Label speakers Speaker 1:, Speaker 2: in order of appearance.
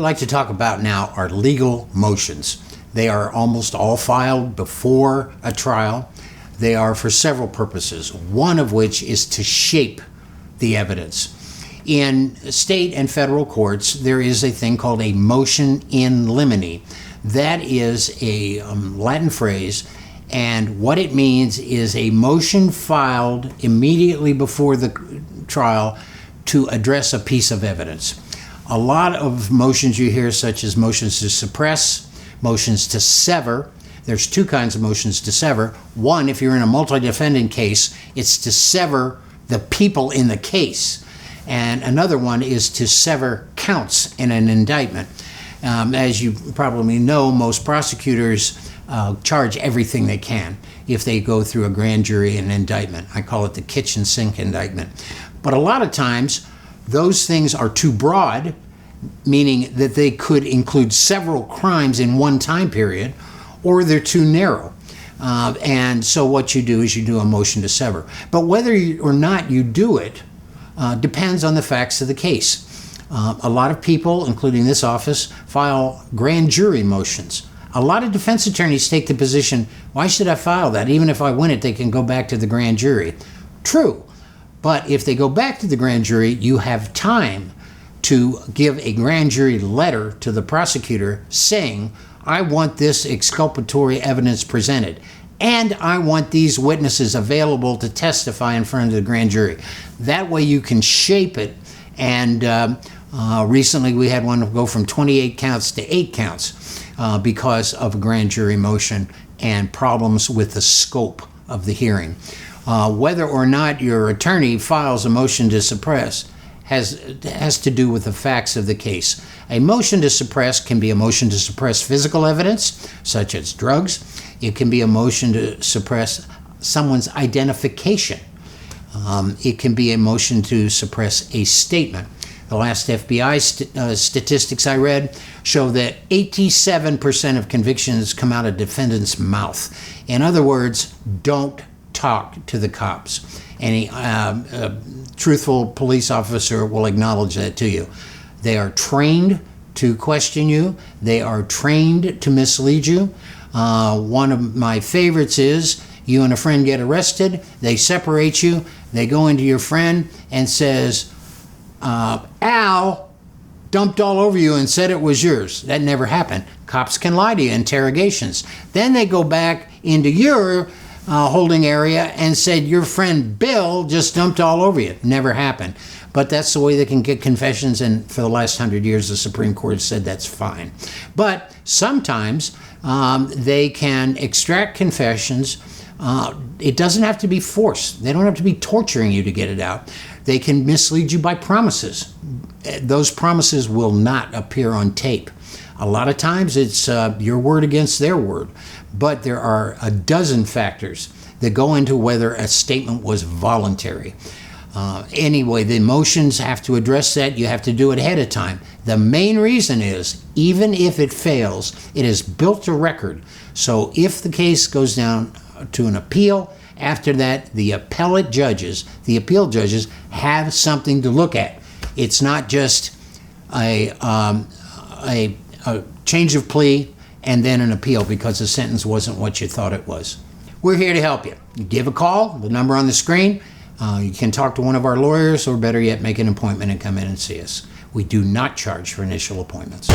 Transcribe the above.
Speaker 1: I'd like to talk about now are legal motions. They are almost all filed before a trial. They are for several purposes, one of which is to shape the evidence. In state and federal courts, there is a thing called a motion in limine. That is a Latin phrase, and what it means is a motion filed immediately before the trial to address a piece of evidence. A lot of motions you hear, such as motions to suppress, motions to sever. There's two kinds of motions to sever. One, if you're in a multi-defendant case, it's to sever the people in the case. And another one is to sever counts in an indictment. As you probably know, most prosecutors charge everything they can if they go through a grand jury and indictment. I call it the kitchen sink indictment. But a lot of times, those things are too broad, meaning that they could include several crimes in one time period, or they're too narrow. And so what you do is you do a motion to sever. But whether or not you do it depends on the facts of the case. A lot of people, including this office, file grand jury motions. A lot of defense attorneys take the position, why should I file that? Even if I win it, they can go back to the grand jury. True. But if they go back to the grand jury, you have time to give a grand jury letter to the prosecutor saying, I want this exculpatory evidence presented, and I want these witnesses available to testify in front of the grand jury. That way you can shape it. And recently we had one go from 28 counts to 8 counts because of a grand jury motion and problems with the scope of the hearing. Whether or not your attorney files a motion to suppress has to do with the facts of the case. A motion to suppress can be a motion to suppress physical evidence, such as drugs. It can be a motion to suppress someone's identification. It can be a motion to suppress a statement. The last FBI statistics I read show that 87% of convictions come out of defendant's mouth. In other words, don't talk to the cops. Any truthful police officer will acknowledge that to you. They are trained to question you. They are trained to mislead you. One of my favorites is you and a friend get arrested. They separate you. They go into your friend and says, Al dumped all over you and said it was yours. That never happened. Cops can lie to you in interrogations. Then they go back into your holding area and said your friend Bill just dumped all over you. Never happened. But that's the way they can get confessions, and for the last 100 years the Supreme Court has said that's fine. But sometimes they can extract confessions. It doesn't have to be forced. They don't have to be torturing you to get it out. They can mislead you by promises. Those promises will not appear on tape. A lot of times it's your word against their word. But there are a dozen factors that go into whether a statement was voluntary. Anyway, the motions have to address that. You have to do it ahead of time. The main reason is, even if it fails, it has built a record. So if the case goes down to an appeal, after that, the appeal judges have something to look at. It's not just a change of plea and then an appeal because the sentence wasn't what you thought it was. We're here to help you. Give a call, the number on the screen. You can talk to one of our lawyers, or better yet, make an appointment and come in and see us. We do not charge for initial appointments.